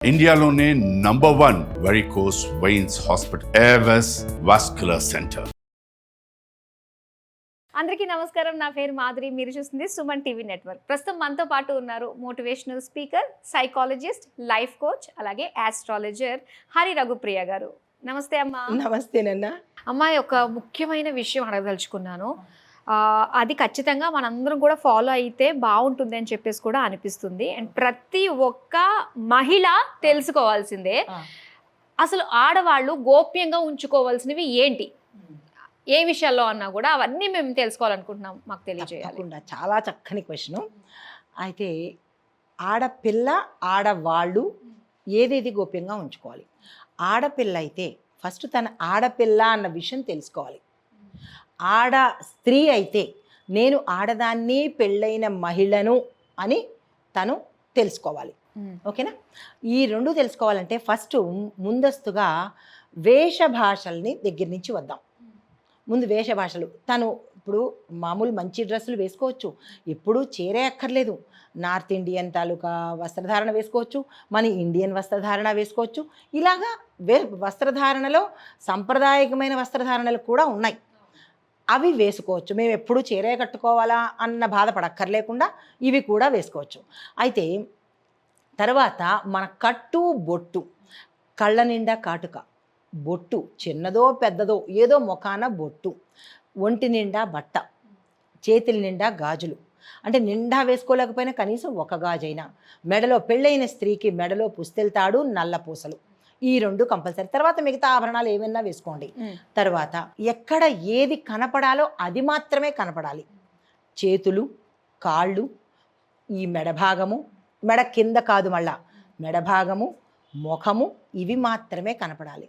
ఇండియాలోనే #1 varicose veins hospital Avis vascular centre. అందరికీ నమస్కారం. నా పేరు మాధురి. మీరు చూస్తుంది సుమన్ టీవీ నెట్వర్క్. ప్రస్తుతం మనతో పాటు ఉన్నారు motivational speaker, psychologist, life coach, అలాగే ఆస్ట్రాలజర్ హరి రఘుప్రియ గారు. నమస్తే అమ్మా. నమస్తేనన్నా. అమ్మాయి ఒక ముఖ్యమైన విషయం అడగదలుచుకున్నాను. అది ఖచ్చితంగా మనందరం కూడా ఫాలో అయితే బాగుంటుంది అని చెప్పేసి కూడా అనిపిస్తుంది. అండ్ ప్రతి ఒక్క మహిళ తెలుసుకోవాల్సిందే, అసలు ఆడవాళ్ళు గోప్యంగా ఉంచుకోవాల్సినవి ఏంటి, ఏ విషయాల్లో అన్నా కూడా అవన్నీ మేము తెలుసుకోవాలనుకుంటున్నాం. మాకు తెలియజేయాలి. చాలా చక్కని క్వశ్చన్. అయితే ఆడపిల్ల ఆడవాళ్ళు ఏదేది గోప్యంగా ఉంచుకోవాలి. ఆడపిల్ల అయితే ఫస్ట్ తన ఆడపిల్ల అన్న విషయం తెలుసుకోవాలి. ఆడ స్త్రీ అయితే నేను ఆడదాన్ని, పెళ్ళైన మహిళను అని తను తెలుసుకోవాలి. ఓకేనా? ఈ రెండు తెలుసుకోవాలంటే ఫస్ట్ ముందస్తుగా వేషభాషల్ని దగ్గర నుంచి వద్దాం. ముందు వేషభాషలు. తను ఇప్పుడు మామూలు మంచి డ్రెస్సులు వేసుకోవచ్చు, ఎప్పుడూ చీరే అక్కర్లేదు. నార్త్ ఇండియన్ తాలూకా వస్త్రధారణ వేసుకోవచ్చు, మన ఇండియన్ వస్త్రధారణ వేసుకోవచ్చు. ఇలాగా వస్త్రధారణలో సాంప్రదాయకమైన వస్త్రధారణలు కూడా ఉన్నాయి, అవి వేసుకోవచ్చు. మేము ఎప్పుడూ చీరే కట్టుకోవాలా అన్న బాధపడక్కర్లేకుండా ఇవి కూడా వేసుకోవచ్చు. అయితే తర్వాత మన కట్టు బొట్టు, కళ్ళ నిండా కాటుక, బొట్టు చిన్నదో పెద్దదో ఏదో ముఖాన బొట్టు, ఒంటి నిండా బట్ట, చేతుల నిండా గాజులు, అంటే నిండా వేసుకోలేకపోయినా కనీసం ఒక గాజైనా, మెడలో పెళ్ళైన స్త్రీకి మెడలో పుస్తెళ్తాడు, నల్ల పూసలు, ఈ రెండు కంపల్సరీ. తర్వాత మిగతా ఆభరణాలు ఏమైనా వేసుకోండి. తర్వాత ఎక్కడ ఏది కనపడాలో అది మాత్రమే కనపడాలి. చేతులు, కాళ్ళు, ఈ మెడ భాగము, మెడ కింద కాదు, మళ్ళా మెడ భాగము, ముఖము, ఇవి మాత్రమే కనపడాలి.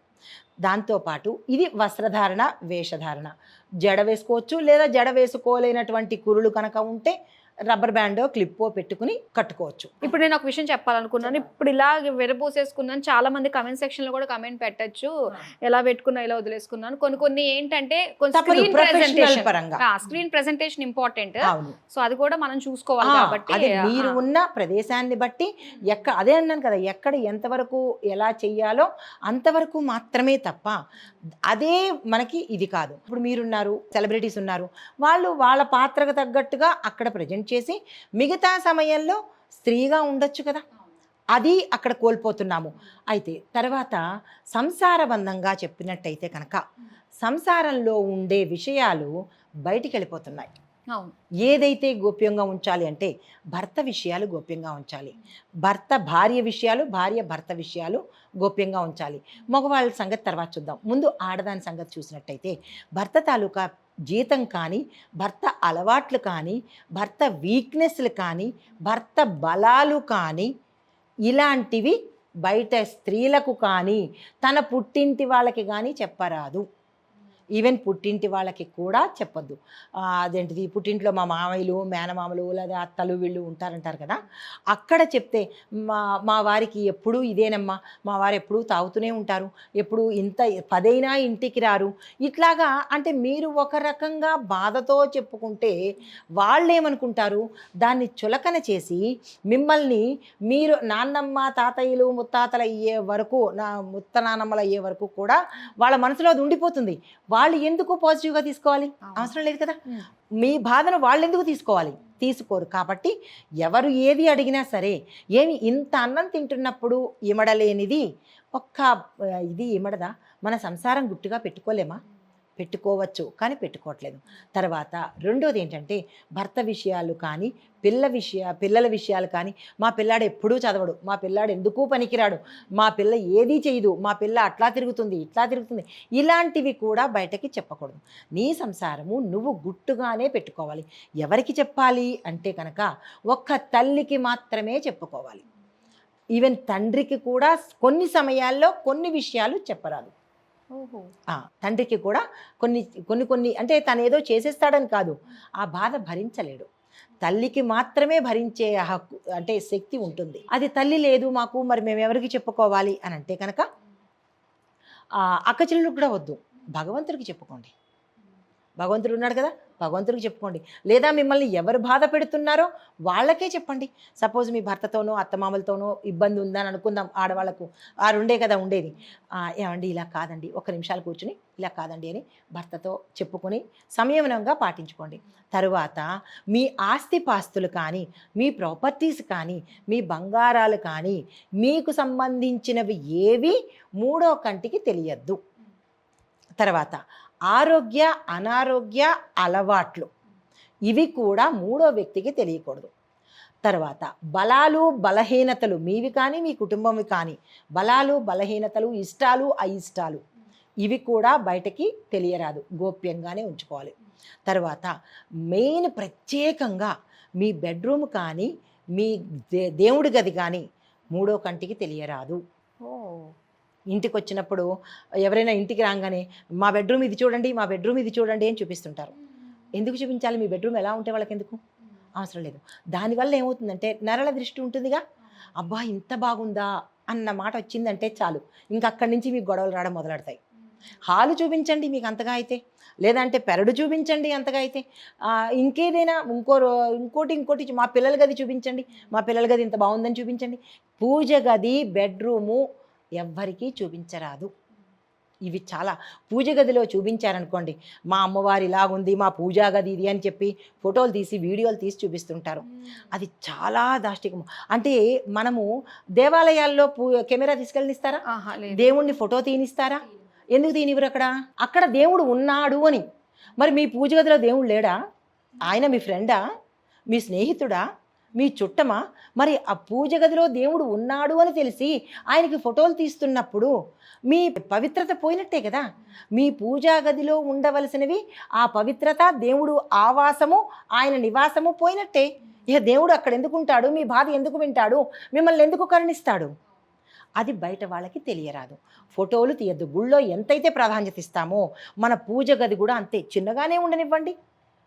దాంతోపాటు ఇది వస్త్రధారణ, వేషధారణ. జడ వేసుకోవచ్చు, లేదా జడ వేసుకోలేనటువంటి కురులు కనుక ఉంటే రబ్బర్ బ్యాండో క్లిప్పో పెట్టుకుని కట్టుకోవచ్చు. ఇప్పుడు నేను ఒక విషయం చెప్పాలనుకున్నాను. ఇప్పుడు ఇలా విరబూసేసుకున్నాను, చాలా మంది కమెంట్ సెక్షన్ లో కూడా కమెంట్ పెట్టచ్చు, ఎలా పెట్టుకున్నా ఇలా వదిలేసుకున్నాను. కొన్ని ఏంటంటే స్క్రీన్ ప్రెజెంటేషన్ ఇంపార్టెంట్, సో అది కూడా మనం చూసుకోవాలి. కాబట్టి మీరు ఉన్న ప్రదేశాన్ని బట్టి అదే అన్నాను కదా, ఎక్కడ ఎంతవరకు ఎలా చెయ్యాలో అంతవరకు మాత్రమే తప్ప అదే మనకి ఇది కాదు. ఇప్పుడు మీరున్నారు, సెలబ్రిటీస్ ఉన్నారు, వాళ్ళు వాళ్ళ పాత్రకు తగ్గట్టుగా అక్కడ ప్రజెంట్ చేసి మిగతా సమయంలో స్త్రీగా ఉండొచ్చు కదా, అది అక్కడ కోల్పోతున్నాము. అయితే తర్వాత సంసారబంధంగా చెప్పినట్టయితే కనుక సంసారంలో ఉండే విషయాలు బయటికి వెళ్ళిపోతున్నాయి. ఏదైతే గోప్యంగా ఉంచాలి అంటే భర్త విషయాలు గోప్యంగా ఉంచాలి, భర్త భార్య విషయాలు, భార్య భర్త విషయాలు గోప్యంగా ఉంచాలి. మగవాళ్ళ సంగతి తర్వాత చూద్దాం. ముందు ఆడదాని సంగతి చూసినట్టయితే భర్త తాలూకా జీతం కానీ, భర్త అలవాట్లు కానీ, భర్త వీక్నెస్లు కానీ, భర్త బలాలు కానీ, ఇలాంటివి బయట స్త్రీలకు కానీ తన పుట్టింటి వాళ్ళకి కానీ చెప్పరాదు. ఈవెన్ పుట్టింటి వాళ్ళకి కూడా చెప్పొద్దు. అదేంటిది, పుట్టింట్లో మా మామయ్యలు, మేనమామలు, లేదా అత్తలు వీళ్ళు ఉంటారంటారు కదా, అక్కడ చెప్తే మా వారికి ఎప్పుడూ ఇదేనమ్మా, మా వారు ఎప్పుడూ తాగుతూనే ఉంటారు, ఎప్పుడు ఇంత 10 అయినా ఇంటికి రారు, ఇట్లాగా అంటే మీరు ఒక రకంగా బాధతో చెప్పుకుంటే వాళ్ళు ఏమనుకుంటారు, దాన్ని చులకన చేసి మిమ్మల్ని మీరు నాన్నమ్మ తాతయ్యలు ముత్తాతలు అయ్యే వరకు, ముత్త నాన్నమ్మలు అయ్యే వరకు కూడా వాళ్ళ మనసులో అది ఉండిపోతుంది. వాళ్ళు ఎందుకు పాజిటివ్గా తీసుకోవాలి? అవసరం లేదు కదా. మీ బాధను వాళ్ళు ఎందుకు తీసుకోవాలి? తీసుకోరు. కాబట్టి ఎవరు ఏది అడిగినా సరే, ఏమి ఇంత అన్నం తింటున్నప్పుడు ఇమడలేనిది ఇది ఇమడదా? మన సంసారం గుట్టుగా పెట్టుకోలేమా? పెట్టుకోవచ్చు, కానీ పెట్టుకోవట్లేదు. తర్వాత రెండోది ఏంటంటే భర్త విషయాలు కానీ, పిల్లల విషయాలు కానీ, మా పిల్లాడు ఎప్పుడూ చదవడు, మా పిల్లాడు ఎందుకు పనికిరాడు, మా పిల్ల ఏదీ చేయదు, మా పిల్ల అట్లా తిరుగుతుంది ఇట్లా తిరుగుతుంది, ఇలాంటివి కూడా బయటకి చెప్పకూడదు. నీ సంసారము నువ్వు గుట్టుగానే పెట్టుకోవాలి. ఎవరికి చెప్పాలి అంటే కనుక ఒక్క తల్లికి మాత్రమే చెప్పుకోవాలి. ఈవెన్ తండ్రికి కూడా కొన్ని సమయాల్లో కొన్ని విషయాలు చెప్పరాదు. తండ్రికి కూడా కొన్ని అంటే తను ఏదో చేసేస్తాడని కాదు, ఆ బాధ భరించలేడు. తల్లికి మాత్రమే భరించే హక్కు అంటే శక్తి ఉంటుంది. అది తల్లి లేదు మాకు, మరి మేము ఎవరికి చెప్పుకోవాలి అని అంటే కనుక అక్క చెల్లెలకు కూడా వద్దు, భగవంతుడికి చెప్పుకోండి. భగవంతుడు ఉన్నాడు కదా, భగవంతుడికి చెప్పుకోండి. లేదా మిమ్మల్ని ఎవరు బాధ పెడుతున్నారో వాళ్ళకే చెప్పండి. సపోజ్ మీ భర్తతోనో అత్తమామలతోనో ఇబ్బంది ఉందని అనుకుందాం. ఆడవాళ్ళకు ఆ రెండే కదా ఉండేది. ఏమండి ఇలా కాదండి, 1 నిమిషాలు కూర్చుని ఇలా కాదండి అని భర్తతో చెప్పుకొని సంయమనంగా పాటించుకోండి. తరువాత మీ ఆస్తిపాస్తులు కానీ, మీ ప్రాపర్టీస్ కానీ, మీ బంగారాలు కానీ, మీకు సంబంధించినవి ఏవి మూడో కంటికి తెలియద్దు. తర్వాత ఆరోగ్య అనారోగ్య అలవాట్లు ఇవి కూడా మూడో వ్యక్తికి తెలియకూడదు. తర్వాత బలాలు బలహీనతలు మీవి కానీ మీ కుటుంబంవి కానీ, బలాలు బలహీనతలు ఇష్టాలు అయిష్టాలు ఇవి కూడా బయటకి తెలియరాదు, గోప్యంగానే ఉంచుకోవాలి. తర్వాత మెయిన్ ప్రత్యేకంగా మీ బెడ్రూమ్ కానీ మీ దేవుడి గది కానీ మూడో కంటికి తెలియరాదు. ఇంటికి వచ్చినప్పుడు ఎవరైనా ఇంటికి రాగానే మా బెడ్రూమ్ ఇది చూడండి, మా బెడ్రూమ్ ఇది చూడండి అని చూపిస్తుంటారు. ఎందుకు చూపించాలి? మీ బెడ్రూమ్ ఎలా ఉంటే వాళ్ళకి ఎందుకు అవసరం లేదు. దానివల్ల ఏమవుతుందంటే నరల దృష్టి ఉంటుందిగా. అబ్బా ఇంత బాగుందా అన్న మాట వచ్చిందంటే చాలు, ఇంకా అక్కడి నుంచి మీకు గొడవలు రావడం మొదలెడతాయి. హాలు చూపించండి మీకు అంతగా అయితే, లేదంటే పెరడు చూపించండి అంతగా అయితే, ఇంకేదైనా ఇంకోటి మా పిల్లల గది చూపించండి, మా పిల్లల గది ఇంత బాగుందని చూపించండి. పూజ గది బెడ్రూము ఎవ్వరికీ చూపించరాదు. ఇవి చాలా పూజ గదిలో చూపించారనుకోండి, మా అమ్మవారి ఇలాగుంది, మా పూజా గది ఇది అని చెప్పి ఫోటోలు తీసి వీడియోలు తీసి చూపిస్తుంటారు. అది చాలా దాష్టికము. అంటే మనము దేవాలయాల్లో కెమెరా తీసుకెళ్ళనిస్తారా? దేవుణ్ణి ఫోటో తీనిస్తారా? ఎందుకు తీనివ్వరు? అక్కడ దేవుడు ఉన్నాడు అని. మరి మీ పూజ గదిలో దేవుడు లేడా? ఆయన మీ ఫ్రెండా, మీ స్నేహితుడా, మీ చుట్టమా? మరి ఆ పూజ గదిలో దేవుడు ఉన్నాడు అని తెలిసి ఆయనకి ఫోటోలు తీస్తున్నప్పుడు మీ పవిత్రత పోయినట్టే కదా. మీ పూజా గదిలో ఉండవలసినవి ఆ పవిత్రత, దేవుడు ఆవాసము, ఆయన నివాసము పోయినట్టే. ఇక దేవుడు అక్కడ ఎందుకు ఉంటాడు? మీ బాధ ఎందుకు వింటాడు? మిమ్మల్ని ఎందుకు కరుణిస్తాడు? అది బయట వాళ్ళకి తెలియరాదు. ఫోటోలు తీయద్దు. గుళ్ళో ఎంతైతే ప్రాధాన్యత ఇస్తామో మన పూజ గది కూడా అంతే చిన్నగానే ఉండనివ్వండి.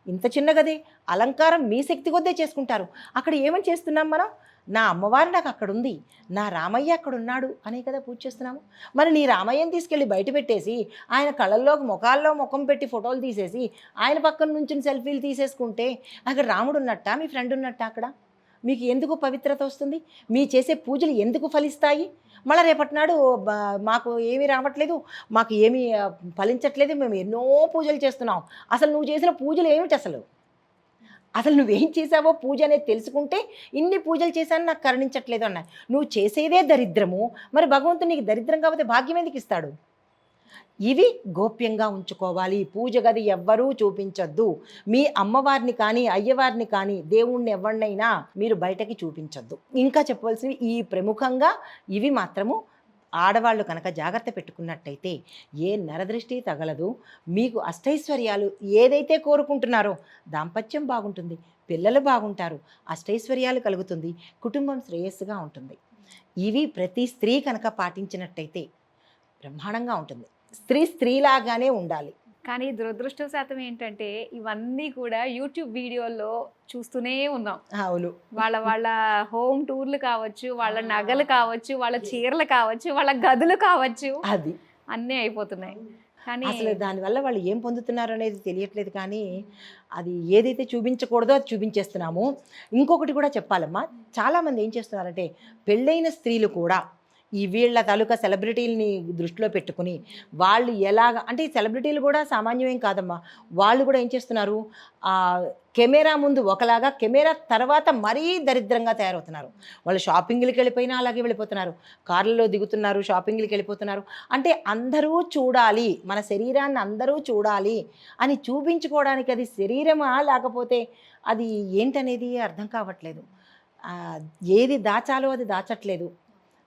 ఇంత చిన్న గదే, అలంకారం మీ శక్తి కొద్దే చేసుకుంటారు. అక్కడ ఏమని చేస్తున్నాం మనం? నా అమ్మవారు నాకు అక్కడ ఉంది, నా రామయ్య అక్కడ ఉన్నాడు అనే కదా పూజ చేస్తున్నాము. మరి నీ రామయ్యని తీసుకెళ్ళి బయట పెట్టేసి ఆయన కళ్ళల్లోకి ముఖాల్లో ముఖం పెట్టి ఫోటోలు తీసేసి ఆయన పక్కన నుంచి సెల్ఫీలు తీసేసుకుంటే అక్కడ రాముడు ఉన్నట్టా, మీ ఫ్రెండ్ ఉన్నట్టా? అక్కడ మీకు ఎందుకు పవిత్రత వస్తుంది? మీ చేసే పూజలు ఎందుకు ఫలిస్తాయి? మళ్ళీ రేపటి నాడు మాకు ఏమీ రావట్లేదు, మాకు ఏమీ ఫలించట్లేదు, మేము ఎన్నో పూజలు చేస్తున్నాం. అసలు నువ్వు చేసిన పూజలు ఏమిటి? అసలు నువ్వేం చేసావో పూజ అనేది తెలుసుకుంటే ఇన్ని పూజలు చేశాను నాకు కరుణించట్లేదు అన్నాయి. నువ్వు చేసేదే దరిద్రము, మరి భగవంతుడు నీకు దరిద్రం కాకపోతే భాగ్యం ఎందుకు ఇస్తాడు? ఇవి గోప్యంగా ఉంచుకోవాలి. పూజ గది ఎవ్వరూ చూపించొద్దు. మీ అమ్మవారిని కానీ అయ్యవారిని కానీ దేవుణ్ణి ఎవరినైనా మీరు బయటకి చూపించొద్దు. ఇంకా చెప్పవలసినవి ఈ ప్రముఖంగా ఇవి మాత్రము ఆడవాళ్ళు కనుక జాగ్రత్త పెట్టుకున్నట్టయితే ఏ నరదృష్టి తగలదు. మీకు అష్టైశ్వర్యాలు ఏదైతే కోరుకుంటున్నారో దాంపత్యం బాగుంటుంది, పిల్లలు బాగుంటారు, అష్టైశ్వర్యాలు కలుగుతుంది, కుటుంబం శ్రేయస్సుగా ఉంటుంది. ఇవి ప్రతి స్త్రీ కనుక పాటించినట్టయితే బ్రహ్మాండంగా ఉంటుంది. స్త్రీలాగానే ఉండాలి. కానీ దురదృష్టవశాతం ఏంటంటే ఇవన్నీ కూడా యూట్యూబ్ వీడియోల్లో చూస్తూనే ఉన్నాం. అవును, వాళ్ళ హోమ్ టూర్లు కావచ్చు, వాళ్ళ నగలు కావచ్చు, వాళ్ళ చీరలు కావచ్చు, వాళ్ళ గదులు కావచ్చు, అది అన్నీ అయిపోతున్నాయి. కానీ అసలు దానివల్ల వాళ్ళు ఏం పొందుతున్నారు అనేది తెలియట్లేదు. కానీ అది ఏదైతే చూపించకూడదో అది చూపించేస్తున్నాము. ఇంకొకటి కూడా చెప్పాలమ్మా, చాలామంది ఏం చేస్తున్నారంటే పెళ్ళైన స్త్రీలు కూడా ఈ వీళ్ళ తాలూకా సెలబ్రిటీలని దృష్టిలో పెట్టుకుని వాళ్ళు ఎలాగ అంటే ఈ సెలబ్రిటీలు కూడా సామాన్యమేం కాదమ్మా. వాళ్ళు కూడా ఏం చేస్తున్నారు, కెమెరా ముందు ఒకలాగా, కెమెరా తర్వాత మరీ దరిద్రంగా తయారవుతున్నారు. వాళ్ళు షాపింగ్లకి వెళ్ళిపోయినా అలాగే వెళ్ళిపోతున్నారు, కార్లలో దిగుతున్నారు, షాపింగ్లకి వెళ్ళిపోతున్నారు. అంటే అందరూ చూడాలి, మన శరీరాన్ని అందరూ చూడాలి అని చూపించుకోవడానికి అది శరీరమా లేకపోతే అది ఏంటనేది అర్థం కావట్లేదు. ఏది దాచాలో అది దాచట్లేదు,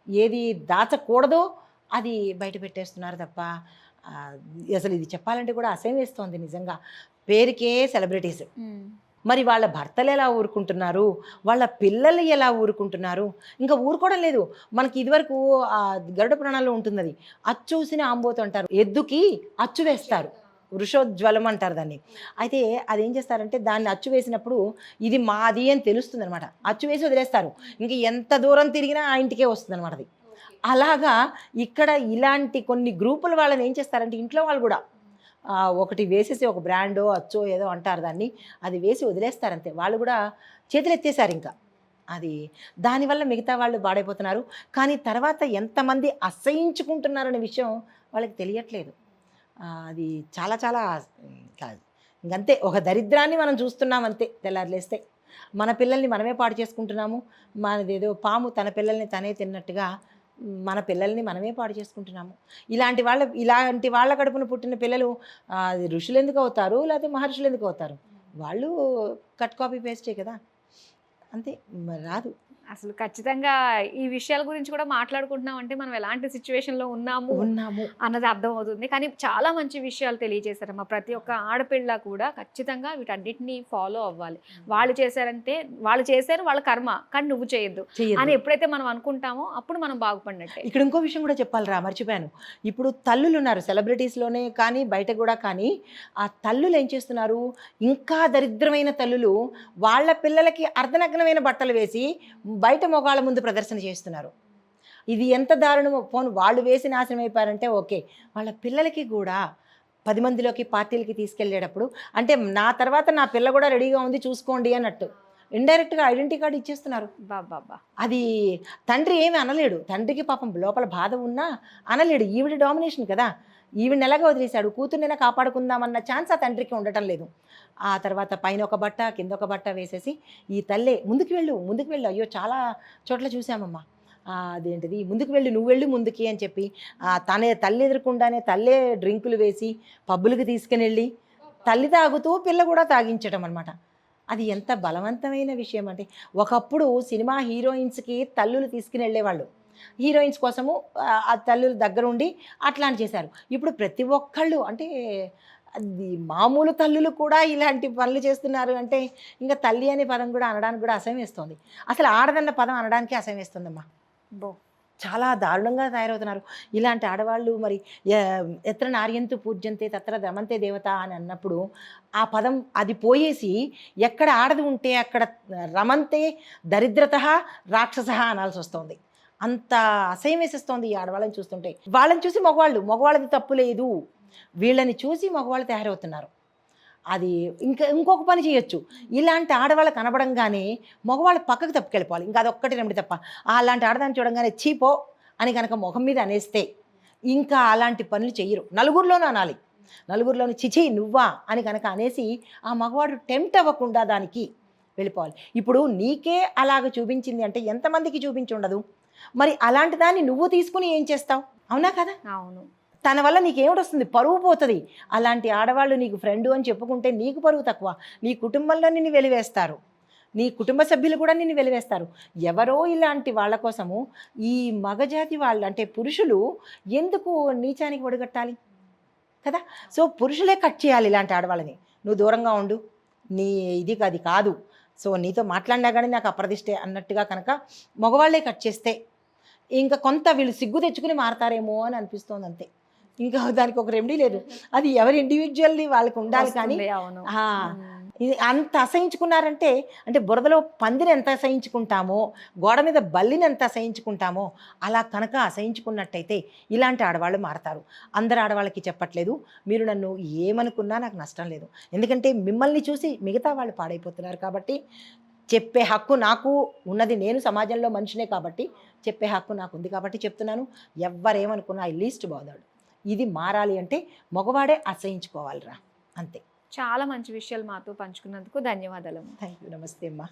ఏది దాచకూడదో అది బయట పెట్టేస్తున్నారు తప్ప అసలు ఇది చెప్పాలంటే కూడా అసహ్యం వేస్తోంది నిజంగా. పేరుకే సెలబ్రిటీస్, మరి వాళ్ళ భర్తలు ఎలా ఊరుకుంటున్నారు, వాళ్ళ పిల్లలు ఎలా ఊరుకుంటున్నారు? ఇంకా ఊరుకోవడం లేదు. మనకి ఇదివరకు గరుడ పురాణాల్లో ఉంటుంది, అది అచ్చూసిన ఆంబోతు అంటారు, ఎద్దుకి అచ్చు వేస్తారు, వృషోజ్వలం అంటారు దాన్ని. అయితే అదేం చేస్తారంటే దాన్ని అచ్చు వేసినప్పుడు ఇది మాది అని తెలుస్తుంది అనమాట. అచ్చు వేసి వదిలేస్తారు, ఇంక ఎంత దూరం తిరిగినా ఆ ఇంటికే వస్తుంది అనమాట అది. అలాగా ఇక్కడ ఇలాంటి కొన్ని గ్రూపుల వాళ్ళని ఏం చేస్తారంటే ఇంట్లో వాళ్ళు కూడా ఒకటి వేసేసి ఒక బ్రాండో అచ్చో ఏదో అంటారు దాన్ని, అది వేసి వదిలేస్తారంతే. వాళ్ళు కూడా చేతులు ఎత్తేసారు ఇంకా. అది దానివల్ల మిగతా వాళ్ళు పాడైపోతున్నారు. కానీ తర్వాత ఎంతమంది అసహించుకుంటున్నారనే విషయం వాళ్ళకి తెలియట్లేదు. అది చాలా చాలా కాదు ఇంకంతే. ఒక దరిద్రాన్ని మనం చూస్తున్నాం అంతే. తెల్లారులేస్తే మన పిల్లల్ని మనమే పాడు చేసుకుంటున్నాము. మనదేదో పాము తన పిల్లల్ని తనే తిన్నట్టుగా మన పిల్లల్ని మనమే పాడు చేసుకుంటున్నాము. ఇలాంటి వాళ్ళ కడుపున పుట్టిన పిల్లలు ఋషులు ఎందుకు అవుతారు, లేకపోతే మహర్షులు ఎందుకు అవుతారు? వాళ్ళు కట్ కాపీ పేస్టే కదా, అంతే. రాదు. అసలు ఖచ్చితంగా ఈ విషయాల గురించి కూడా మాట్లాడుకుంటున్నాం అంటే మనం ఎలాంటి సిచ్యువేషన్లో ఉన్నాము అన్నది అర్థమవుతుంది. కానీ చాలా మంచి విషయాలు తెలియజేశారమ్మా. ప్రతి ఒక్క ఆడపిల్ల కూడా ఖచ్చితంగా వీటన్నిటిని ఫాలో అవ్వాలి. వాళ్ళు చేశారు వాళ్ళ కర్మ, కానీ నువ్వు చేయొద్దు అని ఎప్పుడైతే మనం అనుకుంటామో అప్పుడు మనం బాగుపడినట్టే. ఇక్కడ ఇంకో విషయం కూడా చెప్పాలిరా, మర్చిపోయాను. ఇప్పుడు తల్లులు ఉన్నారు సెలబ్రిటీస్లోనే కానీ బయట కూడా, కానీ ఆ తల్లులు ఏం చేస్తున్నారు, ఇంకా దరిద్రమైన తల్లులు వాళ్ళ పిల్లలకి అర్ధనగ్నమైన బట్టలు వేసి బయట మొగాళ్ళ ముందు ప్రదర్శన చేస్తున్నారు. ఇది ఎంత దారుణమో. ఫోన్ వాళ్ళు వేసి నాశనం అయిపోయారంటే ఓకే, వాళ్ళ పిల్లలకి కూడా 10 మందిలోకి పార్టీలకి తీసుకెళ్ళేటప్పుడు అంటే నా తర్వాత నా పిల్ల కూడా రెడీగా ఉంది చూసుకోండి అన్నట్టు ఇండైరెక్ట్గా ఐడెంటిటీ కార్డు ఇచ్చేస్తున్నారు. బాబా అది తండ్రి ఏమి అనలేడు. తండ్రికి పాపం లోపల బాధ ఉన్నా అనలేడు. ఈవిడ డామినేషన్ కదా, ఈవిడని ఎలాగ వదిలేశాడు. కూతుర్నైనా కాపాడుకుందామన్న ఛాన్స్ ఆ తండ్రికి ఉండటం లేదు. ఆ తర్వాత పైన ఒక బట్ట కింద ఒక బట్ట వేసేసి ఈ తల్లే ముందుకు వెళ్ళు, అయ్యో చాలా చోట్ల చూసామమ్మా. అదేంటిది ముందుకు వెళ్ళు, నువ్వు వెళ్ళు ముందుకి అని చెప్పి తల్లి ఎదురకుండానే తల్లే డ్రింకులు వేసి పబ్బులకి తీసుకుని వెళ్ళి తల్లి తాగుతూ పిల్ల కూడా తాగించడం అనమాట. అది ఎంత బలవంతమైన విషయం అంటే, ఒకప్పుడు సినిమా హీరోయిన్స్కి తల్లులు తీసుకుని వెళ్ళేవాళ్ళు. హీరోయిన్స్ కోసము ఆ తల్లుల దగ్గర ఉండి అట్లాంటి చేశారు. ఇప్పుడు ప్రతి ఒక్కళ్ళు అంటే అది మామూలు తల్లులు కూడా ఇలాంటి పనులు చేస్తున్నారు అంటే ఇంకా తల్లి అనే పదం కూడా అనడానికి కూడా అసహ్యం వేస్తుంది. అసలు ఆడదన్న పదం అనడానికి అసహ్యం వేస్తుందమ్మా. చాలా దారుణంగా తయారవుతున్నారు ఇలాంటి ఆడవాళ్ళు. మరి ఎత్ర నార్యంతు పూజ్యంతే తత్ర రమంతే దేవత అని అన్నప్పుడు ఆ పదం అది పోయేసి ఎక్కడ ఆడది ఉంటే అక్కడ రమంతే దరిద్రత రాక్షస అనాల్సి వస్తుంది. అంత అసహ్యం వేసేస్తోంది ఈ ఆడవాళ్ళని చూస్తుంటే. వాళ్ళని చూసి మగవాళ్ళది తప్పు లేదు, వీళ్ళని చూసి మగవాళ్ళు తయారవుతున్నారు. అది ఇంకొక పని చేయొచ్చు. ఇలాంటి ఆడవాళ్ళు కనబడంగానే మగవాళ్ళు పక్కకు తప్పుకెళ్ళిపోవాలి. ఇంకా అదొక్కటి రెమెడీ తప్ప. అలాంటి ఆడదాన్ని చూడంగానే చీపో అని కనుక ముఖం మీద అనేస్తే ఇంకా అలాంటి పనులు చెయ్యరు. నలుగురిలోనూ అనాలి. నలుగురిలోనూ చిచి నువ్వా అని కనుక అనేసి ఆ మగవాడు టెంప్ట్ అవ్వకుండా దానికి వెళ్ళిపోవాలి. ఇప్పుడు నీకే అలాగ చూపించింది అంటే ఎంతమందికి చూపించి ఉండదు. మరి అలాంటి దాన్ని నువ్వు తీసుకుని ఏం చేస్తావు? అవునా కదా? అవును. తన వల్ల నీకేమిటి వస్తుంది? పరువు పోతుంది. అలాంటి ఆడవాళ్ళు నీకు ఫ్రెండు అని చెప్పుకుంటే నీకు పరువు తక్కువ. నీ కుటుంబంలో నిన్ను వెలివేస్తారు, నీ కుటుంబ సభ్యులు కూడా నిన్ను వెలివేస్తారు. ఎవరో ఇలాంటి వాళ్ళ కోసము ఈ మగజాతి వాళ్ళు అంటే పురుషులు ఎందుకు నీచానికి ఒడిగట్టాలి కదా? సో పురుషులే కట్ చేయాలి ఇలాంటి ఆడవాళ్ళని. నువ్వు దూరంగా ఉండు, నీ ఇది అది కాదు, సో నీతో మాట్లాడినా కానీ నాకు అప్రదిష్టే అన్నట్టుగా కనుక మగవాళ్ళే కట్ చేస్తే ఇంకా కొంత వీళ్ళు సిగ్గు తెచ్చుకుని మారతారేమో అని అనిపిస్తోంది అంతే. ఇంకా దానికి ఒక రెమెడీ లేదు. అది ఎవరి ఇండివిజువల్లీ వాళ్ళకి ఉండాలి. కానీ ఇది అంత అసహించుకున్నారంటే అంటే బురదలో పందిని ఎంత అసహించుకుంటామో, గోడ మీద బల్లిని ఎంత అసహించుకుంటామో అలా కనుక అసహించుకున్నట్టయితే ఇలాంటి ఆడవాళ్ళు మారతారు. అందరు ఆడవాళ్ళకి చెప్పట్లేదు, మీరు నన్ను ఏమనుకున్నా నాకు నష్టం లేదు. ఎందుకంటే మిమ్మల్ని చూసి మిగతా వాళ్ళు పాడైపోతున్నారు. కాబట్టి చెప్పే హక్కు నాకు ఉన్నది. నేను సమాజంలో మనిషినే కాబట్టి చెప్పే హక్కు నాకు ఉంది కాబట్టి చెప్తున్నాను. ఎవ్వరేమనుకున్నా ఐ లీస్ట్ బాధర్డ్. ఇది మారాలి అంటే మగవాడే అసహించుకోవాలిరా, అంతే. చాలా మంచి విషయాలు మాతో పంచుకున్నందుకు ధన్యవాదాలు. Thank you. నమస్తే అమ్మా.